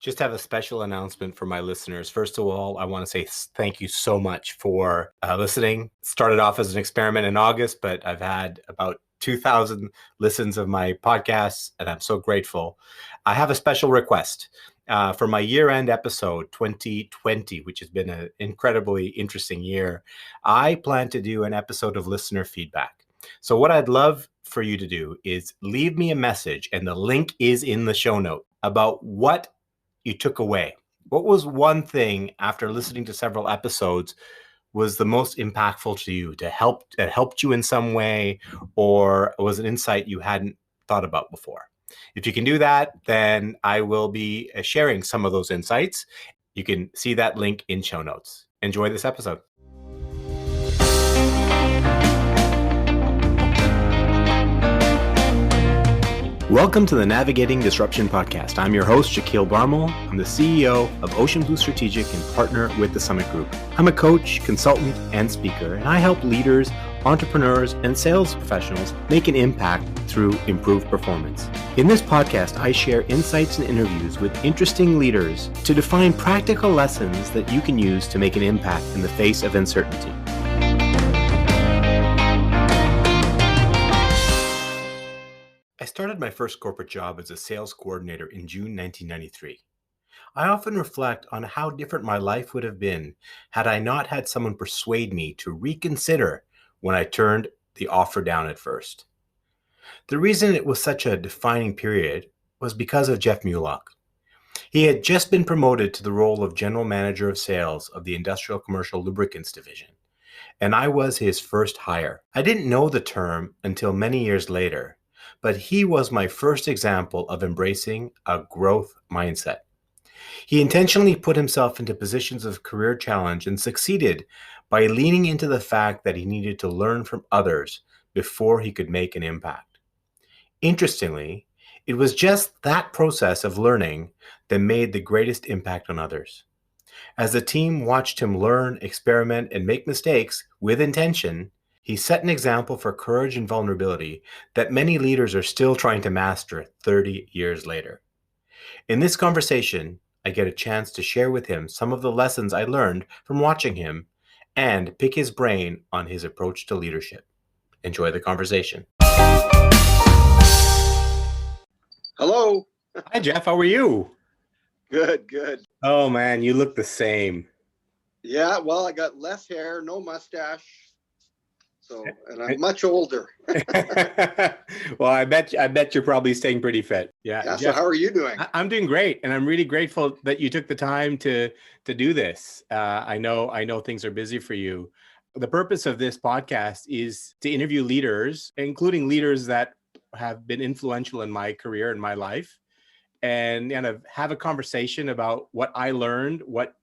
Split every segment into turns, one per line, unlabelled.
Just have a special announcement for my listeners. First of all, I want to say thank you so much for listening. Started off as an experiment in August, but I've had about 2,000 listens of my podcasts, and I'm so grateful. I have a special request for my year-end episode 2020, which has been an incredibly interesting year. I plan to do an episode of listener feedback. So what I'd love for you to do is leave me a message, and the link is in the show note, about what you took away. What was one thing after listening to several episodes was the most impactful to you, that helped you in some way, or was an insight you hadn't thought about before? If you can do that, then I will be sharing some of those insights. You can see that link in show notes. Enjoy this episode. Welcome to the Navigating Disruption podcast. I'm your host, Shaquille Barmel. I'm the CEO of Ocean Blue Strategic and partner with the Summit Group. I'm a coach, consultant, and speaker, and I help leaders, entrepreneurs, and sales professionals make an impact through improved performance. In this podcast, I share insights and interviews with interesting leaders to define practical lessons that you can use to make an impact in the face of uncertainty. I started my first corporate job as a sales coordinator in June 1993. I often reflect on how different my life would have been had I not had someone persuade me to reconsider when I turned the offer down at first. The reason it was such a defining period was because of Jeff Mulock. He had just been promoted to the role of General Manager of Sales of the Industrial Commercial Lubricants Division, and I was his first hire. I didn't know the term until many years later, but he was my first example of embracing a growth mindset. He intentionally put himself into positions of career challenge and succeeded by leaning into the fact that he needed to learn from others before he could make an impact. Interestingly, it was just that process of learning that made the greatest impact on others. As the team watched him learn, experiment, and make mistakes with intention, he set an example for courage and vulnerability that many leaders are still trying to master 30 years later. In this conversation, I get a chance to share with him some of the lessons I learned from watching him and pick his brain on his approach to leadership. Enjoy the conversation.
Hello.
Hi, Jeff. How are you?
Good, good.
Oh, man, you look the same.
Yeah, well, I got less hair, no mustache. And I'm much older.
Well, I bet you're probably staying pretty fit. Yeah.
Yeah.
Jeff,
So how are you doing?
I'm doing great, and I'm really grateful that you took the time to do this. I know things are busy for you. The purpose of this podcast is to interview leaders, including leaders that have been influential in my career and my life, and kind of have a conversation about what I learned, what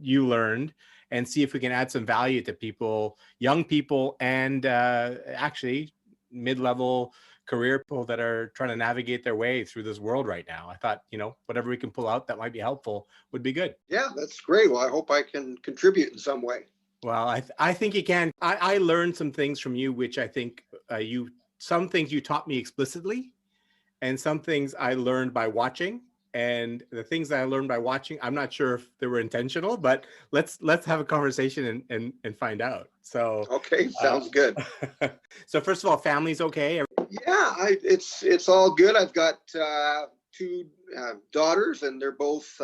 you learned, and see if we can add some value to people, young people, and actually mid-level career people that are trying to navigate their way through this world right now. I thought, whatever we can pull out that might be helpful would be good.
Yeah, that's great. Well, I hope I can contribute in some way.
Well, I think you can. I learned some things from you, which I think some things you taught me explicitly, and some things I learned by watching. And the things that I learned by watching, I'm not sure if they were intentional, but let's have a conversation and find out. So
okay, sounds good.
So first of all, family's okay?
Yeah, it's all good. I've got two daughters, and they're both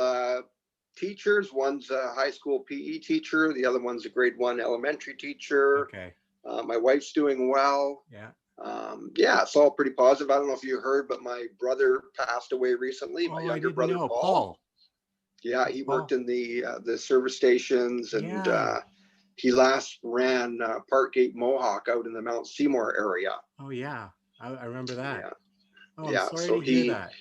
teachers. One's a high school PE teacher. The other one's a grade 1 elementary teacher.
Okay.
My wife's doing well.
Yeah.
Yeah, it's all pretty positive. I don't know if you heard, but my brother passed away recently. My younger brother, Paul. Yeah, he worked in the service stations, and he last ran Parkgate Mohawk out in the Mount Seymour area.
Oh yeah, I remember that.
Yeah.
Oh, I'm sorry to hear that.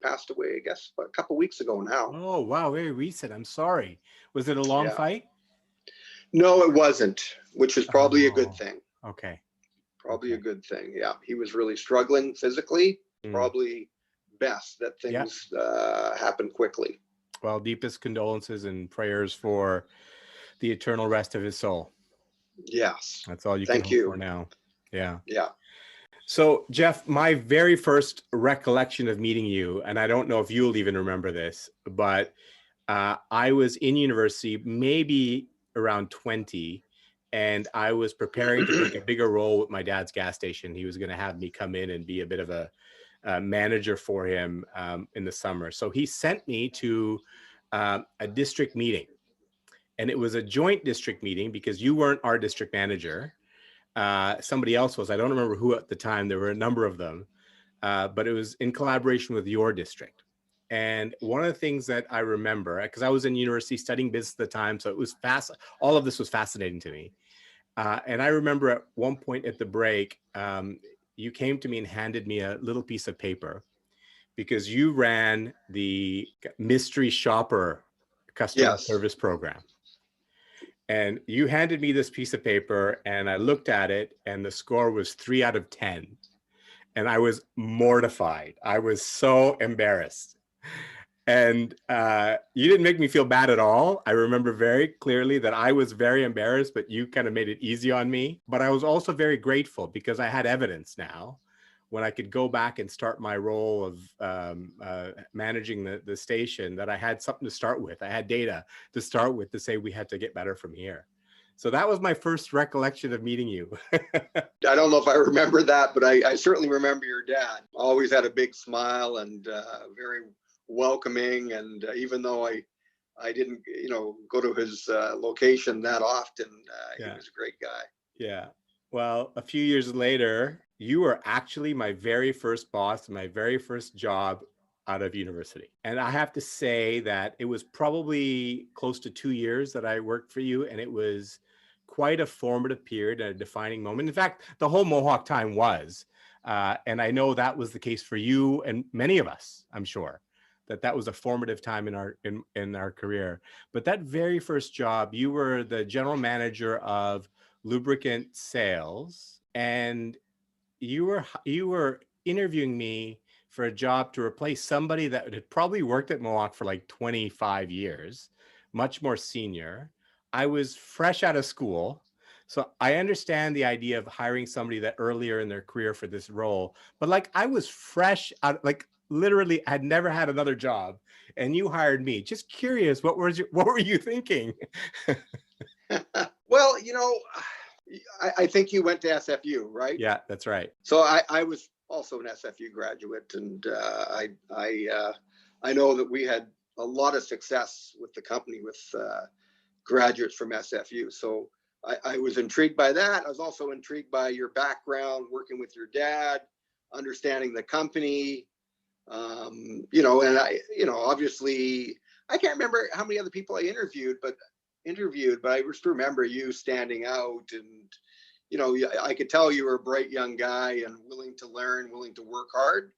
Passed away, I guess, a couple weeks ago now.
Oh wow, very recent. I'm sorry. Was it a long fight?
No, it wasn't, which is probably a good thing.
Okay.
Probably a good thing. Yeah, he was really struggling physically. Probably best that things happen quickly.
Well, deepest condolences and prayers for the eternal rest of his soul.
Yes.
That's all you can hope for now. Yeah.
Yeah.
So, Jeff, my very first recollection of meeting you, and I don't know if you'll even remember this, but I was in university, maybe around 20, and I was preparing to take a bigger role with my dad's gas station. He was going to have me come in and be a bit of a manager for him in the summer. So he sent me to a district meeting, and it was a joint district meeting because you weren't our district manager. Somebody else was. I don't remember who at the time. There were a number of them, but it was in collaboration with your district. And one of the things that I remember, because I was in university studying business at the time, so it was all of this was fascinating to me. And I remember at one point at the break, you came to me and handed me a little piece of paper because you ran the mystery shopper customer
Yes.
service program. And you handed me this piece of paper and I looked at it and the score was 3 out of 10. And I was mortified. I was so embarrassed. And you didn't make me feel bad at all. I remember very clearly that I was very embarrassed, but you kind of made it easy on me. But I was also very grateful because I had evidence now when I could go back and start my role of managing the station, that I had something to start with. I had data to start with to say we had to get better from here. So that was my first recollection of meeting you.
I don't know if I remember that, but I certainly remember your dad. Always had a big smile and very welcoming. And even though I didn't, go to his location that often, he was a great guy.
Yeah. Well, a few years later, you were actually my very first boss, my very first job out of university. And I have to say that it was probably close to 2 years that I worked for you. And it was quite a formative period and a defining moment. In fact, the whole Mohawk time was. And I know that was the case for you and many of us, I'm sure, that was a formative time in our career. But that very first job, you were the general manager of lubricant sales, and you were interviewing me for a job to replace somebody that had probably worked at Mohawk for like 25 years, much more senior. I was fresh out of school. So I understand the idea of hiring somebody that earlier in their career for this role, but like I was fresh out, like literally had never had another job, and you hired me. Just curious, what were you thinking?
Well, I think you went to SFU, right?
Yeah, that's right.
So I was also an SFU graduate, and I know that we had a lot of success with the company with graduates from SFU. So I was intrigued by that. I was also intrigued by your background, working with your dad, understanding the company, and obviously, I can't remember how many other people I interviewed, but I just remember you standing out, and I could tell you were a bright young guy and willing to learn, willing to work hard.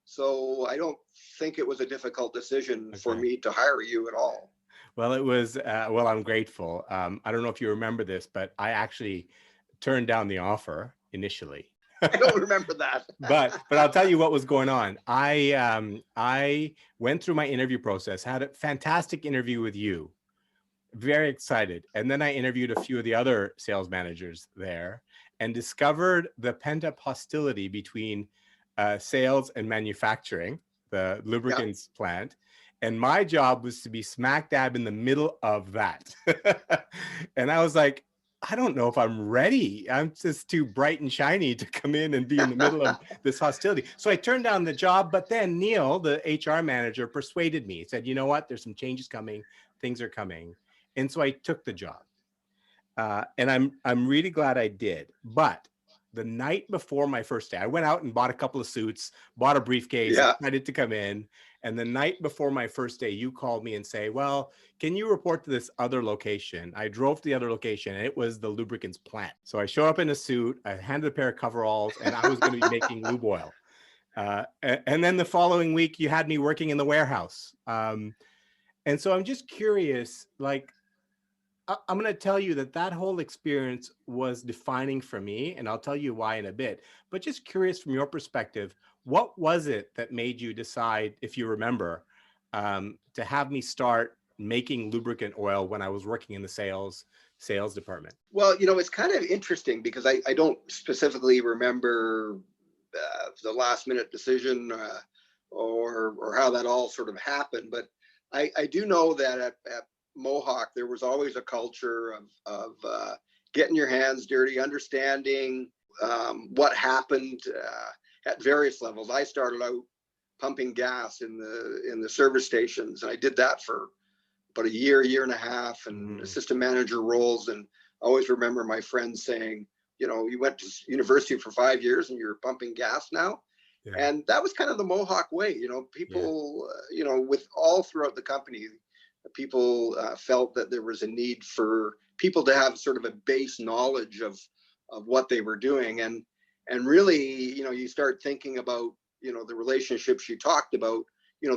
So I don't think it was a difficult decision for me to hire you at all.
Well, it was, well, I'm grateful. I don't know if you remember this, but I actually turned down the offer initially.
I don't remember that.
but I'll tell you what was going on. I went through my interview process, had a fantastic interview with you, very excited. And then I interviewed a few of the other sales managers there and discovered the pent-up hostility between sales and manufacturing, the lubricants plant. And my job was to be smack dab in the middle of that. And I was like, I don't know if I'm ready. I'm just too bright and shiny to come in and be in the middle of this hostility. So I turned down the job, but then Neil, the HR manager, persuaded me. He said, you know what, there's some changes coming, things are coming. And so I took the job. And I'm really glad I did. But the night before my first day, I went out and bought a couple of suits, bought a briefcase, decided to come in. And the night before my first day, you called me and say, well, can you report to this other location? I drove to the other location and it was the lubricants plant. So I show up in a suit, I handed a pair of coveralls, and I was going to be making lube oil. And then the following week, you had me working in the warehouse. And so I'm just curious, like, I'm going to tell you that whole experience was defining for me, and I'll tell you why in a bit. But just curious from your perspective, what was it that made you decide, if you remember, to have me start making lubricant oil when I was working in the sales department?
Well, it's kind of interesting because I don't specifically remember the last minute decision, or how that all sort of happened. But I do know that at Mohawk, there was always a culture of getting your hands dirty, understanding what happened at various levels. I started out pumping gas in the service stations, and I did that for about a year and a half, and assistant manager roles. And I always remember my friends saying, you went to university for 5 years and you're pumping gas now. Yeah. And that was kind of the Mohawk way. People, with all throughout the company, people felt that there was a need for people to have sort of a base knowledge of what they were doing. And really, you start thinking about, the relationships you talked about,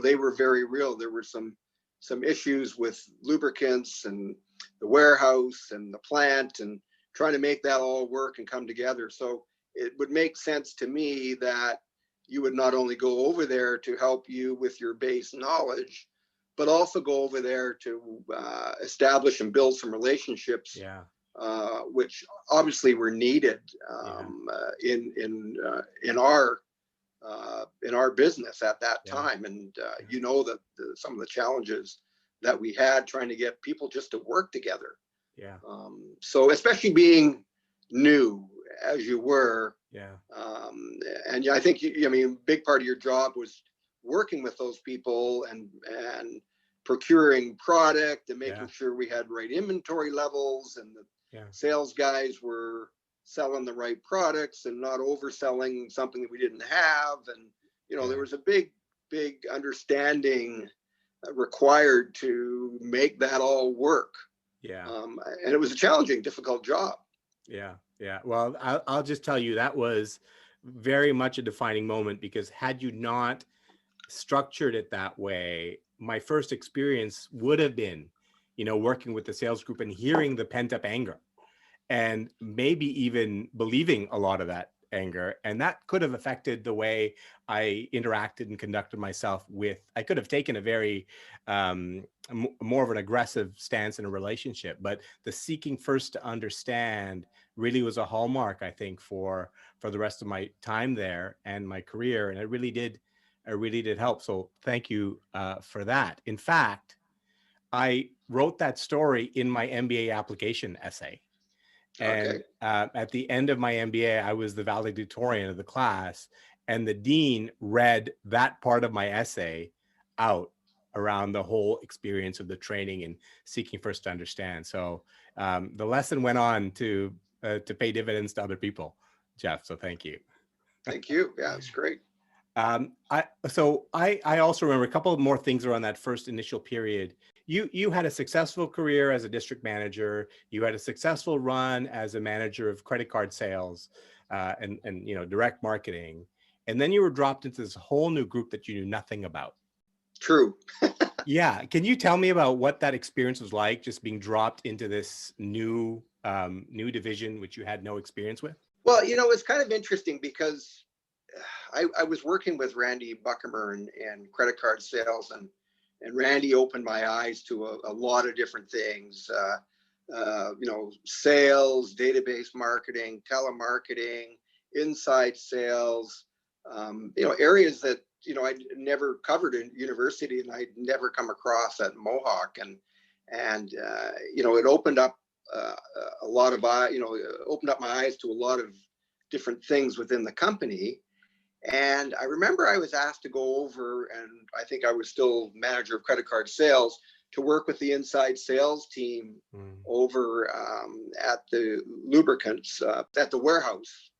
they were very real. There were some issues with lubricants and the warehouse and the plant, and trying to make that all work and come together. So it would make sense to me that you would not only go over there to help you with your base knowledge, but also go over there to establish and build some relationships, which obviously were needed in our business at that time. And that some of the challenges that we had trying to get people just to work together. So especially being new as you were, and I think big part of your job was working with those people and procuring product and making sure we had right inventory levels, and the sales guys were selling the right products and not overselling something that we didn't have. And there was a big understanding required to make that all work. And it was a challenging, difficult job.
Well, I'll just tell you, that was very much a defining moment, because had you not structured it that way, my first experience would have been, working with the sales group and hearing the pent up anger, and maybe even believing a lot of that anger. And that could have affected the way I interacted and conducted myself I could have taken a very more of an aggressive stance in a relationship. But the seeking first to understand really was a hallmark, I think, for the rest of my time there and my career. And it really did help. So thank you for that. In fact, I wrote that story in my MBA application essay. And at the end of my MBA, I was the valedictorian of the class, and the dean read that part of my essay out around the whole experience of the training and seeking first to understand. So the lesson went on to pay dividends to other people, Jeff. So thank you.
Thank you. Yeah, it's great.
I also remember a couple of more things around that first initial period. You had a successful career as a district manager. You had a successful run as a manager of credit card sales and direct marketing. And then you were dropped into this whole new group that you knew nothing about.
True.
Yeah. Can you tell me about what that experience was like, just being dropped into this new division, which you had no experience with?
Well, it's kind of interesting because I was working with Randy Buckamer and credit card sales, and Randy opened my eyes to a lot of different things, sales, database marketing, telemarketing, inside sales, areas that, I'd never covered in university and I'd never come across at Mohawk. And it opened up a lot of, opened up my eyes to a lot of different things within the company. And I remember I was asked to go over, and I think I was still manager of credit card sales, to work with the inside sales team over at the lubricants at the warehouse.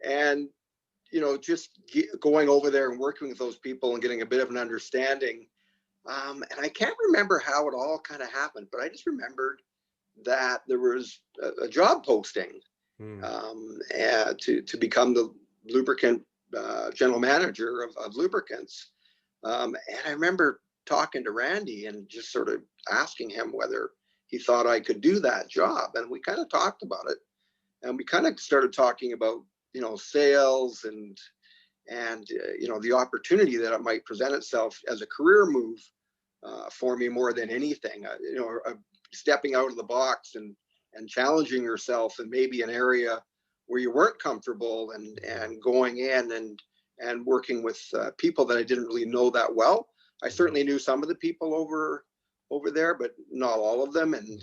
And, just going over there and working with those people and getting a bit of an understanding. And I can't remember how it all kind of happened, but I just remembered that there was a job posting to become the lubricant general manager of lubricants. And I remember talking to Randy and just sort of asking him whether he thought I could do that job. And we kind of talked about it, and we kind of started talking about, sales and the opportunity that it might present itself as a career move for me more than anything, stepping out of the box and challenging yourself in maybe an area where you weren't comfortable, and going in and working with people that I didn't really know that well. I certainly knew some of the people over there, but not all of them. And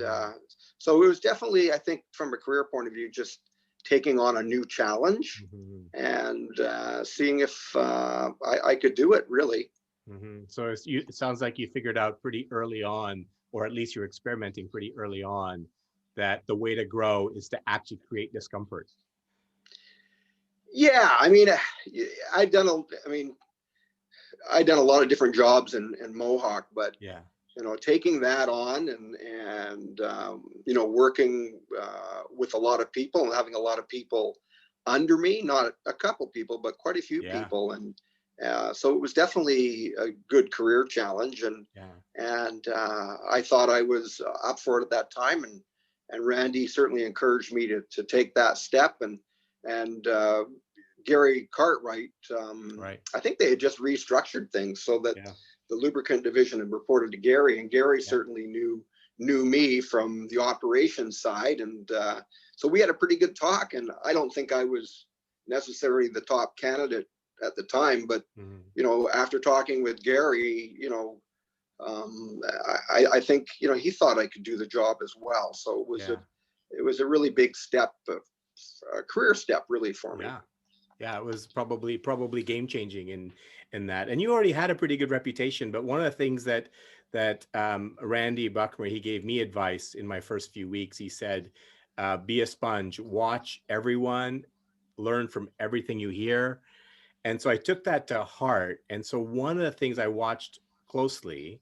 so it was definitely, I think, from a career point of view, just taking on a new challenge and seeing if I could do it, really.
So it sounds like you figured out pretty early on, or at least you're experimenting pretty early on, that the way to grow is to actually create discomfort.
Yeah, I mean, I've done a lot of different jobs in Mohawk, but
yeah,
taking that on and working with a lot of people and having a lot of people under me, not a couple people, but quite a few people. And so it was definitely a good career challenge. And I thought I was up for it at that time. And Randy certainly encouraged me to take that step. And Gary Cartwright, I think they had just restructured things so that the lubricant division had reported to Gary, and Gary certainly knew me from the operations side. And so we had a pretty good talk, and I don't think I was necessarily the top candidate at the time, but after talking with Gary, I think he thought I could do the job as well. So it was a really big step, a career step, really, for me.
Yeah, it was probably game changing in that. And you already had a pretty good reputation, but one of the things that Randy Buckmer, he gave me advice in my first few weeks. He said, be a sponge, watch everyone, learn from everything you hear. And so I took that to heart. And so one of the things I watched closely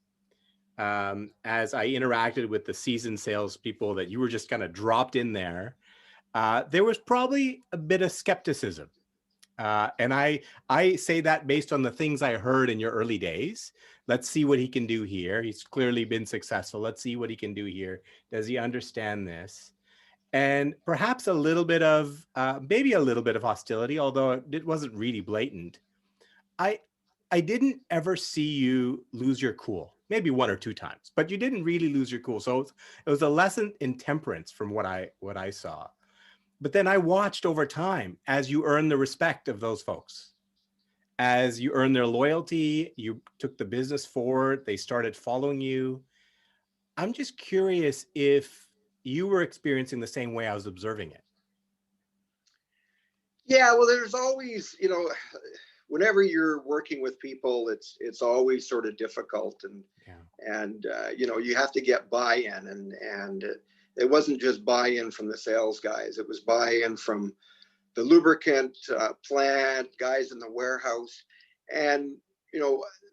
as I interacted with the seasoned salespeople that you were just kind of dropped in there was probably a bit of skepticism. And I say that based on the things I heard in your early days. Let's see what he can do here. He's clearly been successful. Let's see what he can do here. Does he understand this? And perhaps a little bit of, maybe a little bit of hostility, although it wasn't really blatant. I didn't ever see you lose your cool, maybe one or two times, but you didn't really lose your cool. So it was a lesson in temperance from what I saw. But then I watched over time as you earn the respect of those folks, as you earn their loyalty, you took the business forward, they started following you. I'm just curious if you were experiencing the same way I was observing it.
Yeah, well, there's always, whenever you're working with people, it's always sort of difficult, and you have to get buy-in, and it wasn't just buy-in from the sales guys. It was buy-in from the lubricant plant, guys in the warehouse. And,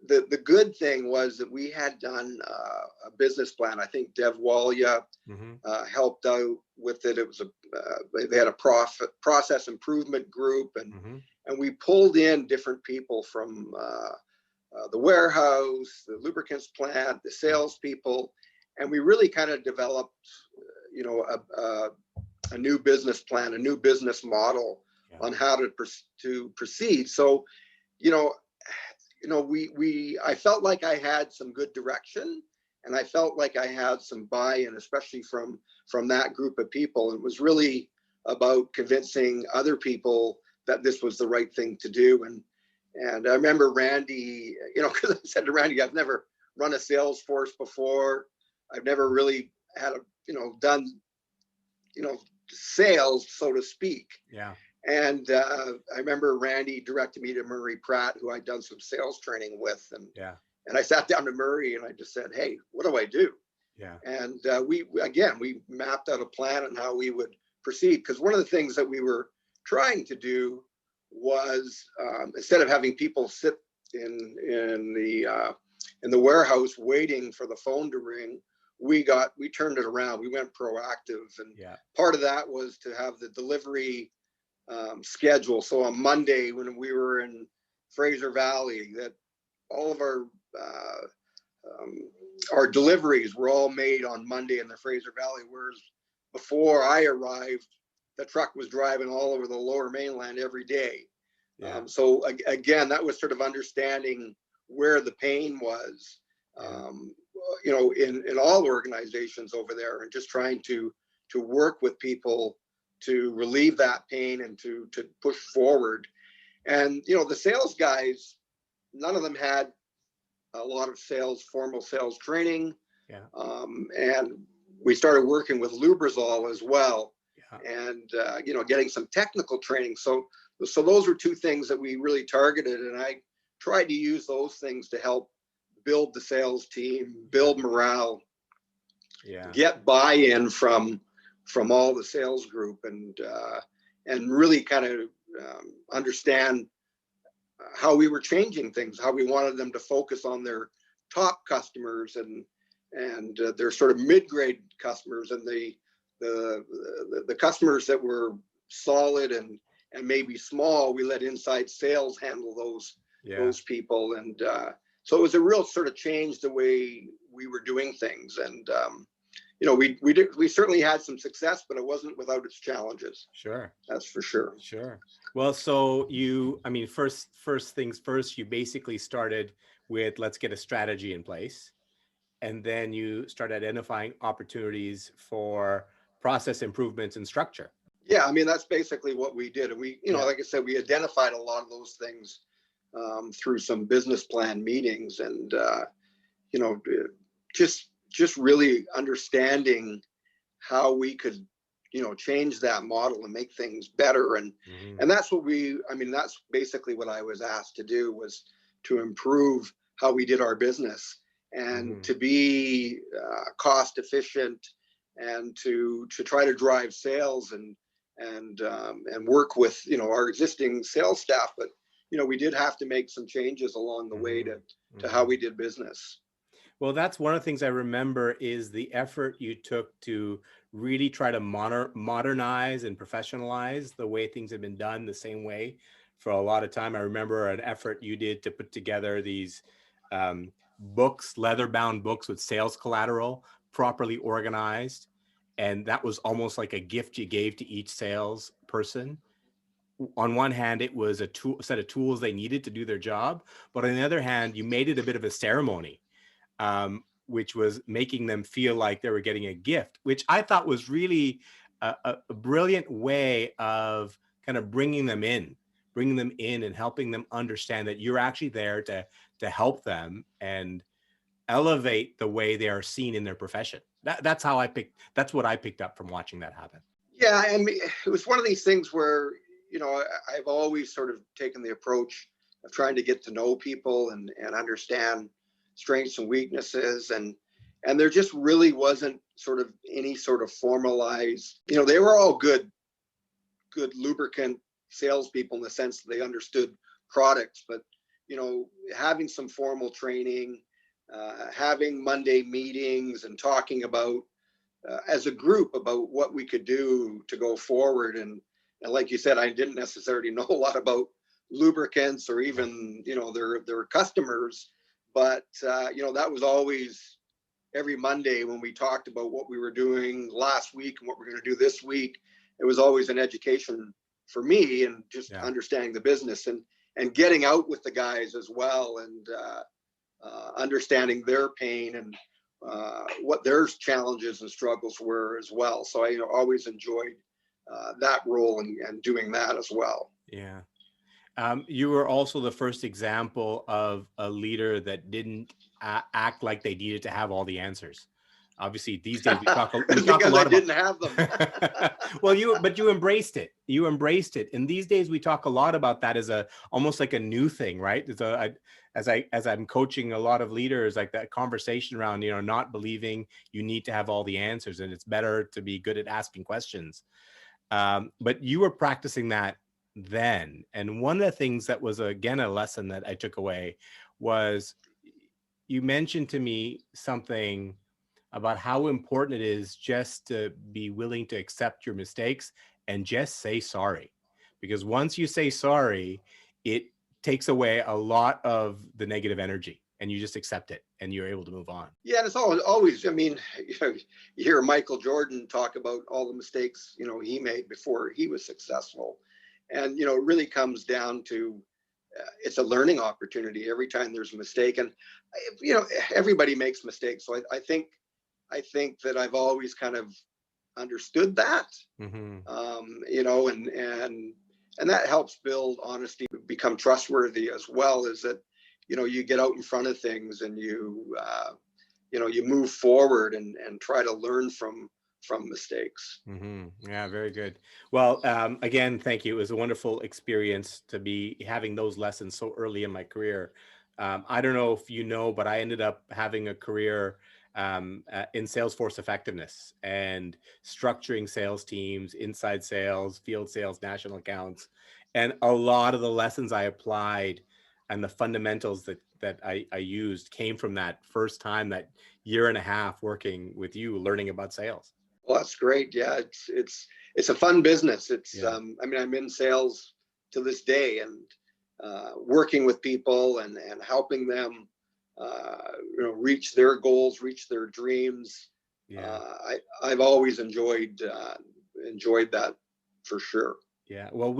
the good thing was that we had done a business plan. I think Dev Walia helped out with it. It was they had a process improvement group, and we pulled in different people from the warehouse, the lubricants plant, the salespeople, and we really kind of developed a new business plan, a new business model on how to proceed. So, I felt like I had some good direction, and I felt like I had some buy-in, especially from that group of people. It was really about convincing other people that this was the right thing to do. And I remember Randy, because I said to Randy, I've never run a sales force before. I've never really had done sales, so to speak.
Yeah.
And I remember Randy directed me to Murray Pratt, who I'd done some sales training with. And I sat down to Murray and I just said, hey, what do I do?
Yeah.
And we mapped out a plan on how we would proceed. Because one of the things that we were trying to do was instead of having people sit in the warehouse waiting for the phone to ring, we turned it around. We went proactive, and part of that was to have the delivery schedule. So on Monday, when we were in Fraser Valley, that all of our deliveries were all made on Monday in the Fraser Valley, whereas before I arrived, the truck was driving all over the Lower Mainland every day. So again, that was sort of understanding where the pain was, in all organizations over there, and just trying to work with people to relieve that pain and to push forward. And, the sales guys, none of them had a lot of formal sales training.
Yeah.
And we started working with Lubrizol as well.
Yeah.
And, getting some technical training. So those were two things that we really targeted. And I tried to use those things to help build the sales team, build morale, get buy-in from all the sales group, and really kind of understand how we were changing things, how we wanted them to focus on their top customers and their sort of mid-grade customers, and the customers that were solid and maybe small, we let inside sales handle those people. And so it was a real sort of change the way we were doing things. And we certainly had some success, but it wasn't without its challenges.
Sure.
That's for sure.
Sure. Well, so first things first, you basically started with, let's get a strategy in place. And then you start identifying opportunities for process improvements and structure.
Yeah, that's basically what we did. And we, like I said, we identified a lot of those things through some business plan meetings, and just really understanding how we could change that model and make things better. And that's what that's basically what I was asked to do, was to improve how we did our business, and to be cost efficient, and to try to drive sales and work with our existing sales staff. But we did have to make some changes along the way to how we did business.
Well, that's one of the things I remember, is the effort you took to really try to modernize and professionalize the way things have been done the same way for a lot of time. I remember an effort you did to put together these books, leather-bound books with sales collateral, properly organized. And that was almost like a gift you gave to each sales person. On one hand, it was a set of tools they needed to do their job. But on the other hand, you made it a bit of a ceremony, which was making them feel like they were getting a gift, which I thought was really a brilliant way of kind of bringing them in and helping them understand that you're actually there to help them and elevate the way they are seen in their profession. That's what I picked up from watching that happen.
Yeah, and it was one of these things where, I've always sort of taken the approach of trying to get to know people and understand strengths and weaknesses, and there just really wasn't sort of any sort of formalized, they were all good lubricant salespeople in the sense that they understood products, but having some formal training, having Monday meetings and talking about as a group about what we could do to go forward. And like you said, I didn't necessarily know a lot about lubricants or even their customers, but that was always every Monday when we talked about what we were doing last week and what we're going to do this week. It was always an education for me, and just understanding the business and getting out with the guys as well, and understanding their pain and what their challenges and struggles were as well. So I always enjoyed that role and doing that as well.
Yeah. You were also the first example of a leader that didn't act like they needed to have all the answers. Obviously, these days we talk a lot about.
Didn't have them.
Well, you embraced it. You embraced it. And these days we talk a lot about that as almost like a new thing, right? As I'm coaching a lot of leaders, like that conversation around not believing you need to have all the answers, and it's better to be good at asking questions. But you were practicing that then, and one of the things that was again a lesson that I took away was you mentioned to me something about how important it is just to be willing to accept your mistakes and just say sorry. Because once you say sorry, it takes away a lot of the negative energy, and you just accept it and you're able to move on.
Yeah, and it's always, you hear Michael Jordan talk about all the mistakes, he made before he was successful. And, it really comes down to, it's a learning opportunity every time there's a mistake. And, everybody makes mistakes. So I think that I've always kind of understood that.
Mm-hmm.
You know, and that helps build honesty, become trustworthy, as well as that, you know, you get out in front of things and you know, you move forward and try to learn from mistakes.
Mm-hmm. Yeah, very good. Well, again, thank you. It was a wonderful experience to be having those lessons so early in my career. I don't know if you know, but I ended up having a career in Salesforce effectiveness and structuring sales teams, inside sales, field sales, national accounts, and a lot of the lessons I applied and the fundamentals that I used came from that first time, that year and a half working with you, learning about sales.
Well, that's great. Yeah, it's a fun business. It's
Yeah.
I mean, I'm in sales to this day, and working with people and helping them, you know, reach their goals, reach their dreams.
Yeah.
I've always enjoyed that, for sure.
Yeah. Well,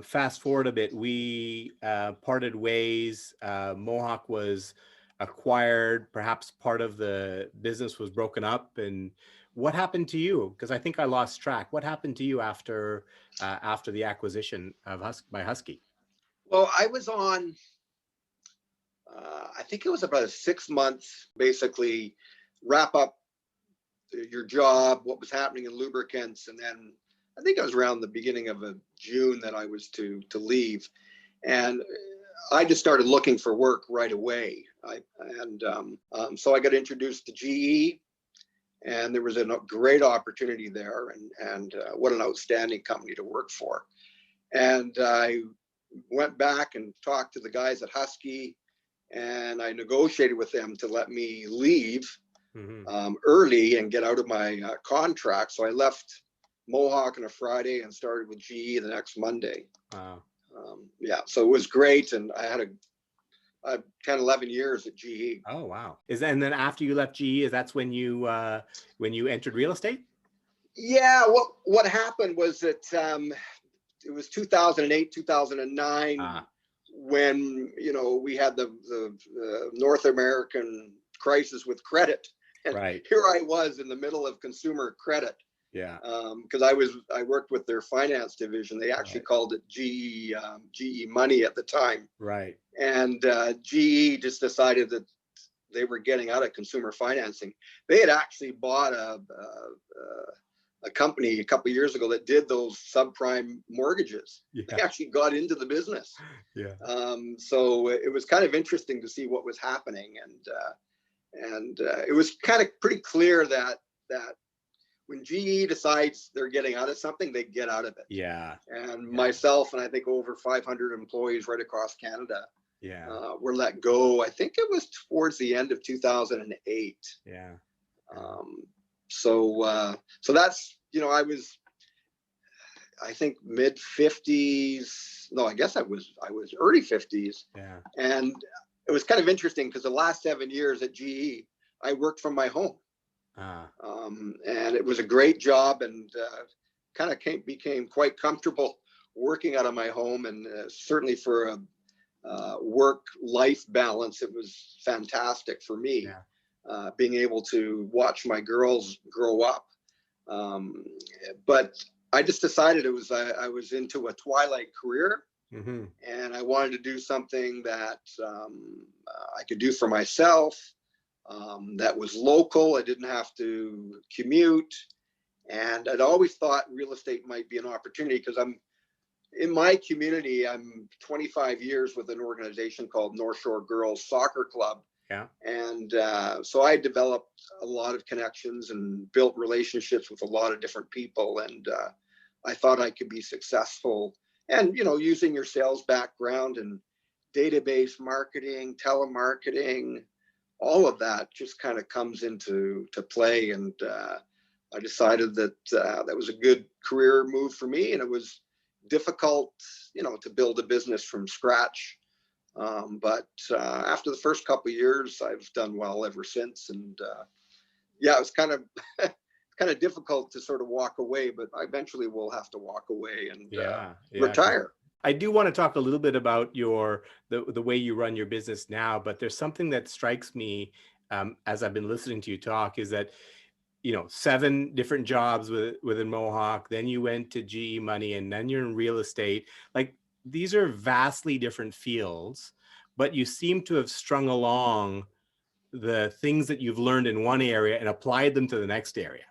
fast forward a bit, we parted ways. Mohawk was acquired. Perhaps part of the business was broken up. And what happened to you? Because I think I lost track. What happened to you after the acquisition of by Husky?
Well, I was on. I think it was about a 6 months, basically, wrap up your job, what was happening in lubricants, and then I think it was around the beginning of June that I was to leave, and I just started looking for work right away. So I got introduced to GE, and there was a great opportunity there, and what an outstanding company to work for. And I went back and talked to the guys at Husky, and I negotiated with them to let me leave early and get out of my contract. So I left Mohawk on a Friday and started with GE the next Monday.
Wow.
Yeah, so it was great, and I had a 10, 11 years at GE.
Oh, wow. And then after you left GE, that's when you entered real estate?
Yeah, what happened was that it was 2008, 2009, when, you know, we had the North American crisis with credit, and
right.
Here I was in the middle of consumer credit.
Yeah.
Because I worked with their finance division. They actually called it GE Money at the time.
Right.
And GE just decided that they were getting out of consumer financing. They had actually bought a company a couple of years ago that did those subprime mortgages. Yeah. They actually got into the business.
Yeah.
So it was kind of interesting to see what was happening, and it was kind of pretty clear that when GE decides they're getting out of something, they get out of it.
Yeah.
And myself and I think over 500 employees right across Canada were let go. I think it was towards the end of 2008.
Yeah.
So that's, you know, I was, I think mid 50s. No, I guess I was early 50s.
Yeah.
And it was kind of interesting because the last 7 years at GE, I worked from my home. And it was a great job, and kind of became quite comfortable working out of my home, and certainly for a work-life balance, it was fantastic for me. Yeah. Being able to watch my girls grow up. But I just decided I was into a twilight career, and I wanted to do something that I could do for myself. That was local. I didn't have to commute. And I'd always thought real estate might be an opportunity because I'm in my community. I'm 25 years with an organization called North Shore Girls Soccer Club.
Yeah.
And so I developed a lot of connections and built relationships with a lot of different people. And I thought I could be successful. And, you know, using your sales background and database marketing, telemarketing, all of that just kind of comes into play. And I decided that that was a good career move for me. And it was difficult, you know, to build a business from scratch. But after the first couple of years, I've done well ever since. And yeah, it was kind of difficult to sort of walk away, but I eventually will have to walk away and retire.
I do want to talk a little bit about the way you run your business now, but there's something that strikes me as I've been listening to you talk, is that 7 different jobs within Mohawk, then you went to GE Money, and then you're in real estate. Like, these are vastly different fields, but you seem to have strung along the things that you've learned in one area and applied them to the next area.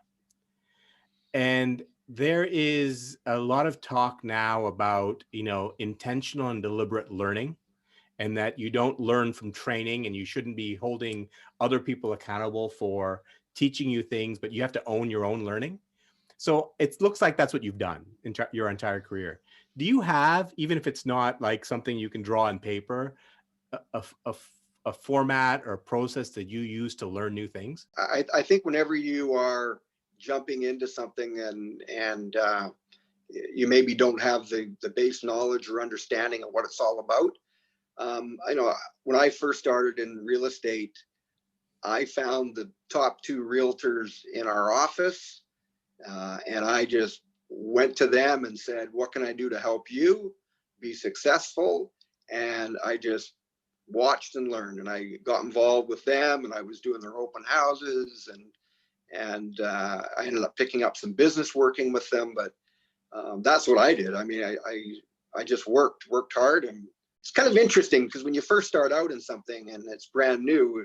And there is a lot of talk now about, intentional and deliberate learning, and that you don't learn from training, and you shouldn't be holding other people accountable for teaching you things, but you have to own your own learning. So it looks like that's what you've done in your entire career. Do you have, even if it's not like something you can draw on paper, a format or a process that you use to learn new things?
I think whenever you are jumping into something and you maybe don't have the base knowledge or understanding of what it's all about. I know when I first started in real estate, I found the top 2 realtors in our office, and I just went to them and said, what can I do to help you be successful? And I just watched and learned, and I got involved with them, and I was doing their open houses, and I ended up picking up some business working with them. But that's what I did. I mean, I just worked hard. And it's kind of interesting because when you first start out in something and it's brand new,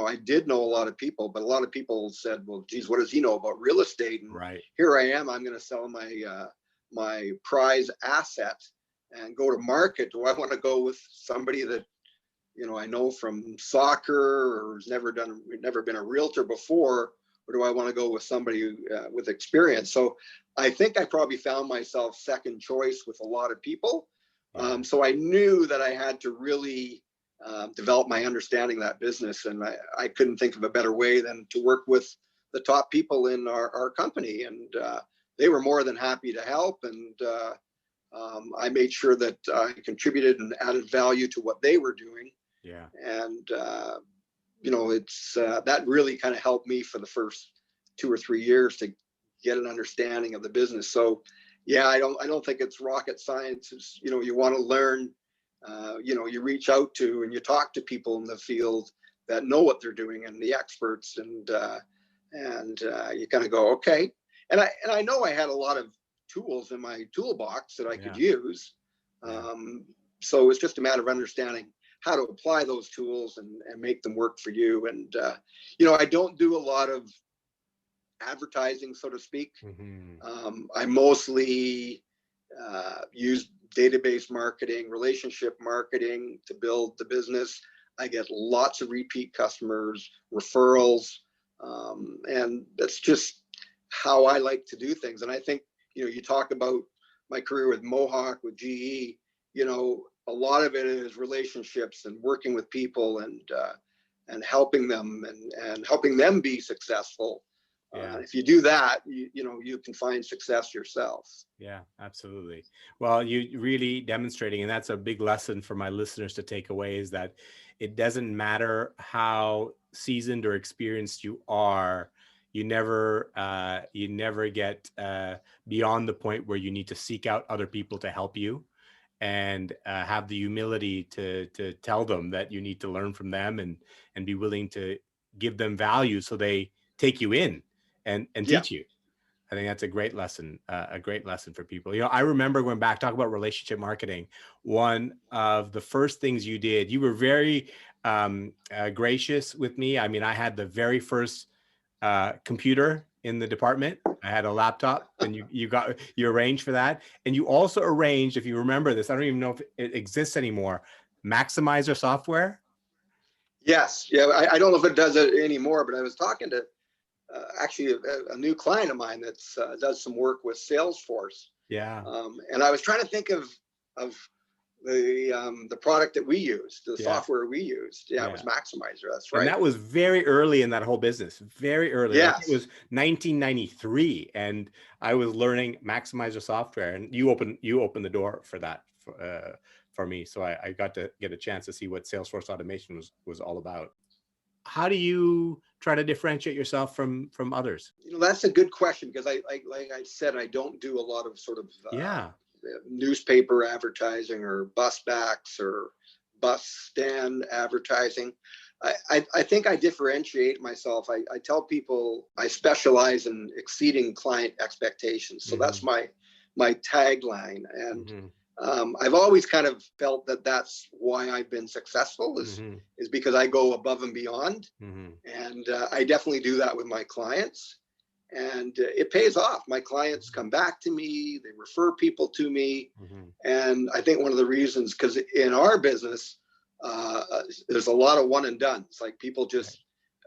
I did know a lot of people, but a lot of people said, well, geez, what does he know about real estate? And
right.
Here I am, I'm going to sell my prize asset and go to market. Do I want to go with somebody that, I know from soccer or has never been a realtor before, or do I want to go with somebody with experience? So I think I probably found myself second choice with a lot of people. Yeah. So I knew that I had to really develop my understanding of that business. And I couldn't think of a better way than to work with the top people in our company. And they were more than happy to help. And I made sure that I contributed and added value to what they were doing.
Yeah.
And, it's that really kind of helped me for the first 2 or 3 years to get an understanding of the business. So, yeah, I don't think it's rocket science. It's, you want to learn, you reach out to and you talk to people in the field that know what they're doing and the experts, and you kind of go, okay. And I know I had a lot of tools in my toolbox that I could use. So it's just a matter of understanding how to apply those tools and make them work for you. And, I don't do a lot of advertising, so to speak. Mm-hmm. I mostly use database marketing, relationship marketing to build the business. I get lots of repeat customers, referrals, and that's just how I like to do things. And I think, you talk about my career with Mohawk, with GE, a lot of it is relationships and working with people and helping them and helping them be successful. Yeah. If you do that, you can find success yourself.
Yeah, absolutely. Well, you really demonstrating, and that's a big lesson for my listeners to take away, is that it doesn't matter how seasoned or experienced you are. You never get beyond the point where you need to seek out other people to help you, and have the humility to tell them that you need to learn from them, and be willing to give them value so they take you in and teach you. I think that's a great lesson for people. I remember going back, talk about relationship marketing. One of the first things you did, you were very gracious with me. I mean, I had the very first computer in the department. I had a laptop, and you arranged for that. And you also arranged, if you remember this, I don't even know if it exists anymore, Maximizer software.
Yes. Yeah. I don't know if it does it anymore, but I was talking to actually a new client of mine that does some work with Salesforce.
Yeah.
And I was trying to think of the product that we used, the software we used. Yeah, it was Maximizer. That's right.
And that was very early in that whole business. Very early.
Yes.
Like, it was 1993, and I was learning Maximizer software, and you opened the door for that for me. So I got to get a chance to see what Salesforce automation was all about. How do you try to differentiate yourself from others?
That's a good question, because like I said, I don't do a lot of sort of newspaper advertising or bus backs or bus stand advertising. I think I differentiate myself. I tell people I specialize in exceeding client expectations. So that's my tagline. And I've always kind of felt that that's why I've been successful is because I go above and beyond. And I definitely do that with my clients. And it pays off. My clients come back to me, they refer people to me. And I think one of the reasons, because in our business, there's a lot of one and done. It's like people just,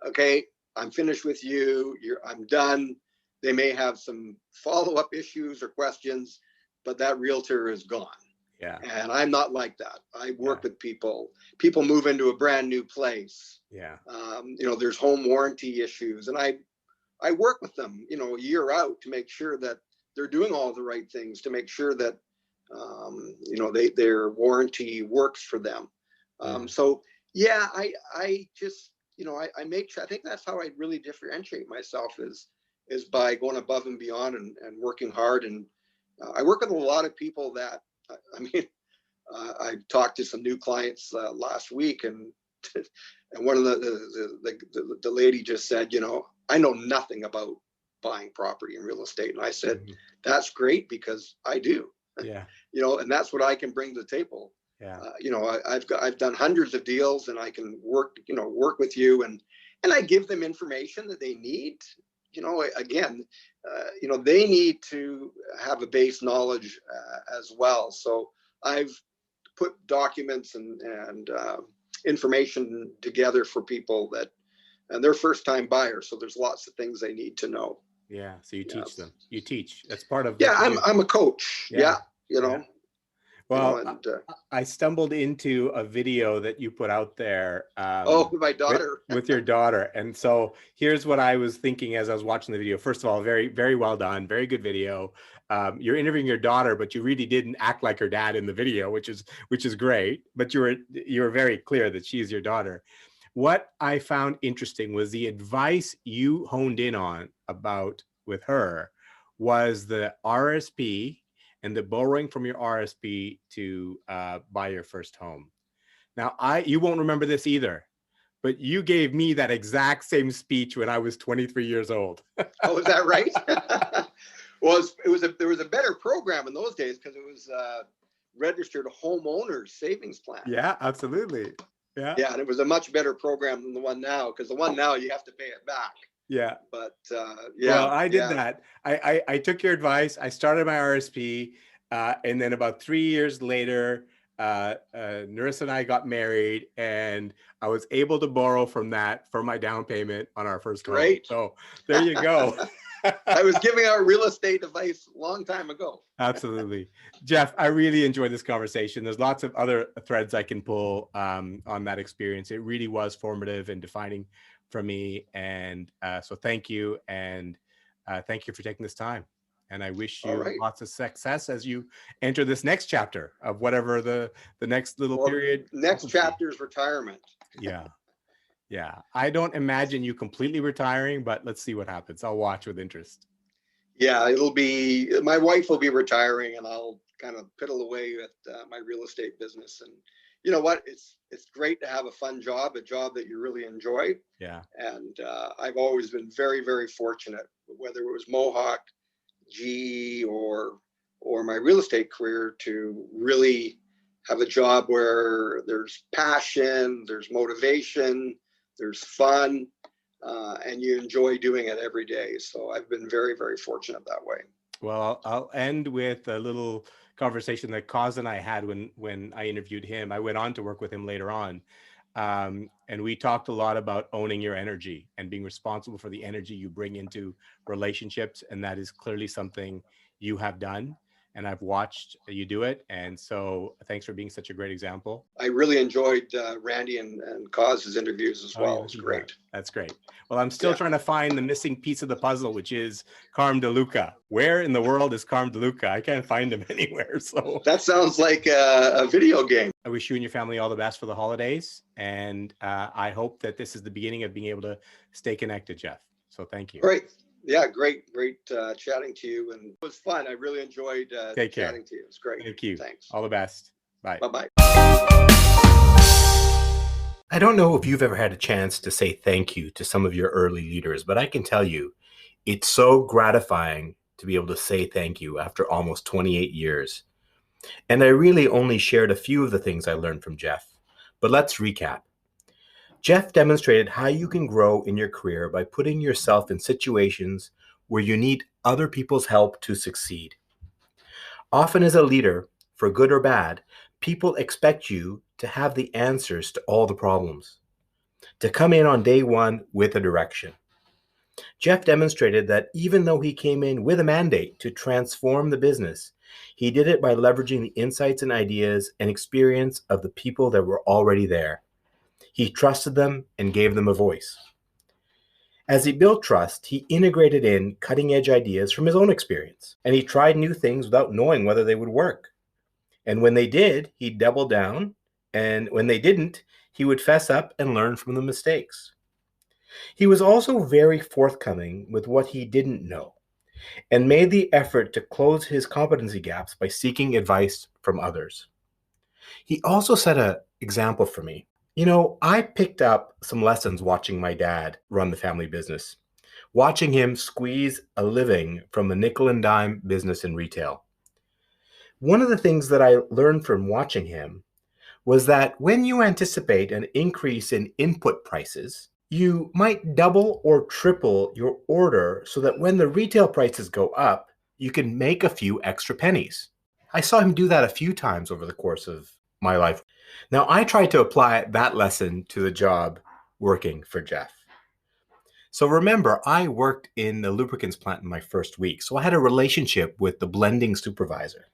okay, I'm finished with you. I'm done. They may have some follow-up issues or questions, but that realtor is gone.
Yeah.
And I'm not like that. I work with people. People move into a brand new place.
Yeah.
There's home warranty issues, and I work with them, a year out to make sure that they're doing all the right things, to make sure that their warranty works for them. So yeah, I just, I make sure, I think that's how I really differentiate myself is by going above and beyond and working hard. And I work with a lot of people that, I talked to some new clients last week, and one of the lady just said, I know nothing about buying property and real estate. And I said, that's great, because I do.
Yeah.
And that's what I can bring to the table.
Yeah.
I've done hundreds of deals, and I can work with you, and I give them information that they need. Again, they need to have a base knowledge as well. So I've put documents and information together for people and they're first time buyers. So there's lots of things they need to know.
Yeah. So you teach them. You teach. That's part of.
Yeah, I'm a coach. Yeah.
Well, I stumbled into a video that you put out there.
My daughter.
with your daughter. And so here's what I was thinking as I was watching the video. First of all, very, very well done. Very good video. You're interviewing your daughter, but you really didn't act like her dad in the video, which is great. But you were very clear that she's your daughter. What I found interesting was the advice you honed in on about with her was the RSP and the borrowing from your RSP to buy your first home. Now, you won't remember this either, but you gave me that exact same speech when I was 23 years old.
Oh, is that right? Well, there was a better program in those days, because it was registered homeowners savings plan.
Yeah, absolutely. Yeah.
Yeah, and it was a much better program than the one now, because the one now you have to pay it back.
Yeah.
But
well, I did that. I took your advice. I started my RSP, and then about 3 years later, Narissa and I got married, and I was able to borrow from that for my down payment on our first home.
Great.
So there you go.
I was giving out real estate advice a long time ago.
Absolutely. Jeff, I really enjoyed this conversation. There's lots of other threads I can pull on that experience. It really was formative and defining for me. And so thank you. And thank you for taking this time. And I wish you lots of success as you enter this next chapter of whatever the next little period.
Next chapter is retirement.
Yeah. Yeah. I don't imagine you completely retiring, but let's see what happens. I'll watch with interest.
Yeah, my wife will be retiring, and I'll kind of piddle away at my real estate business. And you know what? It's great to have a fun job, a job that you really enjoy.
Yeah.
And I've always been very, very fortunate, whether it was Mohawk, GE, or my real estate career, to really have a job where there's passion, there's motivation, there's fun, and you enjoy doing it every day. So I've been very, very fortunate that way.
Well, I'll end with a little conversation that Kaz and I had when I interviewed him. I went on to work with him later on. And we talked a lot about owning your energy and being responsible for the energy you bring into relationships. And that is clearly something you have done. And I've watched you do it. And so thanks for being such a great example.
I really enjoyed Randy and Kaz's interviews as well. It was great.
That's great. Well, I'm still trying to find the missing piece of the puzzle, which is Carm DeLuca. Where in the world is Carm DeLuca? I can't find him anywhere. So
that sounds like a video game.
I wish you and your family all the best for the holidays. And I hope that this is the beginning of being able to stay connected, Jeff. So thank you.
Great. Yeah, great chatting to you, and it was fun. I really enjoyed chatting to you. It's great.
Thank you.
Thanks.
All the best. Bye.
Bye-bye.
I don't know if you've ever had a chance to say thank you to some of your early leaders, but I can tell you it's so gratifying to be able to say thank you after almost 28 years. And I really only shared a few of the things I learned from Jeff. But let's recap. Jeff demonstrated how you can grow in your career by putting yourself in situations where you need other people's help to succeed. Often as a leader, for good or bad, people expect you to have the answers to all the problems, to come in on day one with a direction. Jeff demonstrated that even though he came in with a mandate to transform the business, he did it by leveraging the insights and ideas and experience of the people that were already there. He trusted them and gave them a voice. As he built trust, he integrated in cutting-edge ideas from his own experience, and he tried new things without knowing whether they would work. And when they did, he doubled down, and when they didn't, he would fess up and learn from the mistakes. He was also very forthcoming with what he didn't know, and made the effort to close his competency gaps by seeking advice from others. He also set an example for me. I picked up some lessons watching my dad run the family business, watching him squeeze a living from a nickel and dime business in retail. One of the things that I learned from watching him was that when you anticipate an increase in input prices, you might double or triple your order so that when the retail prices go up, you can make a few extra pennies. I saw him do that a few times over the course of my life. Now, I tried to apply that lesson to the job working for Jeff. So remember, I worked in the lubricants plant in my first week, so I had a relationship with the blending supervisor.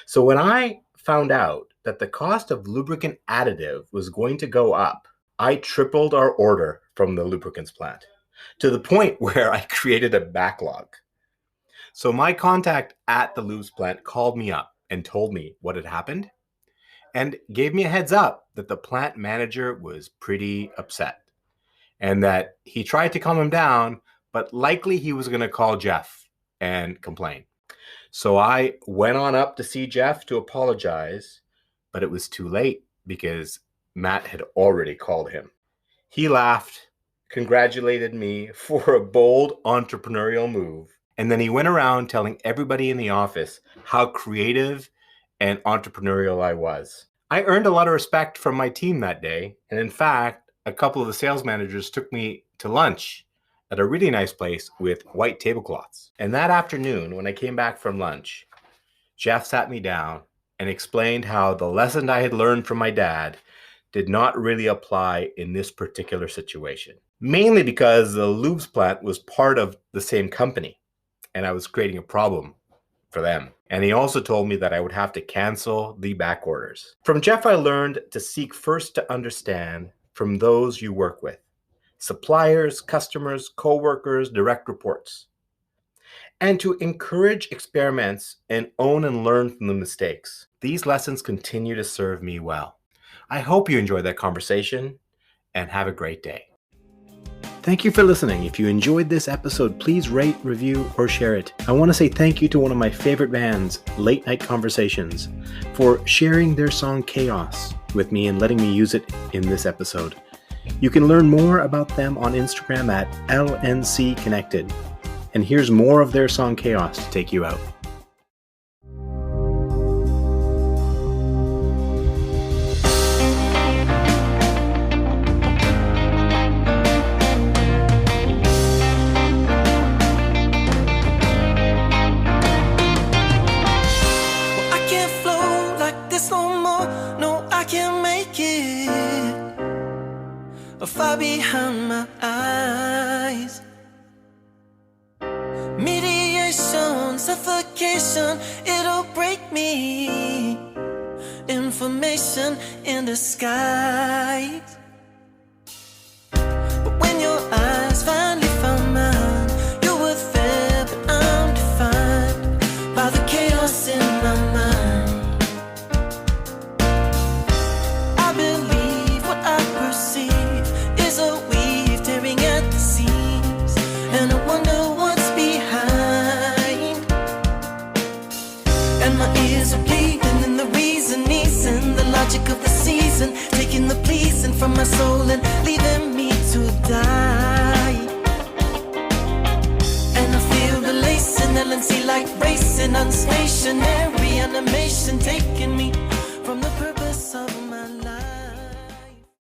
So when I found out that the cost of lubricant additive was going to go up, I tripled our order from the lubricants plant to the point where I created a backlog. So my contact at the lubes plant called me up and told me what had happened and gave me a heads up that the plant manager was pretty upset and that he tried to calm him down, but likely he was going to call Jeff and complain. So I went on up to see Jeff to apologize, but it was too late because Matt had already called him. He laughed, congratulated me for a bold entrepreneurial move, and then he went around telling everybody in the office how creative and entrepreneurial I was. I earned a lot of respect from my team that day, and in fact, a couple of the sales managers took me to lunch at a really nice place with white tablecloths. And that afternoon, when I came back from lunch, Jeff sat me down and explained how the lesson I had learned from my dad did not really apply in this particular situation. Mainly because the lubes plant was part of the same company, and I was creating a problem for them. And he also told me that I would have to cancel the back orders. From Jeff, I learned to seek first to understand from those you work with: suppliers, customers, coworkers, direct reports, and to encourage experiments and own and learn from the mistakes. These lessons continue to serve me well. I hope you enjoyed that conversation and have a great day. Thank you for listening. If you enjoyed this episode, please rate, review, or share it. I want to say thank you to one of my favorite bands, Late Night Conversations, for sharing their song Chaos with me and letting me use it in this episode. You can learn more about them on Instagram at LNC Connected. And here's more of their song Chaos to take you out.
Far behind my eyes, mediation, suffocation, it'll break me. Information in disguise. But when your eyes finally found mine, you were there, but I'm defined by the chaos in my mind. I believe what I perceive is a weave tearing at the seams, and I wonder what's behind. And my ears are bleeding, and the reason is in the logic of the season, taking the pleasing and leaving me to die. And I feel the lace and LNC like racing on stationary.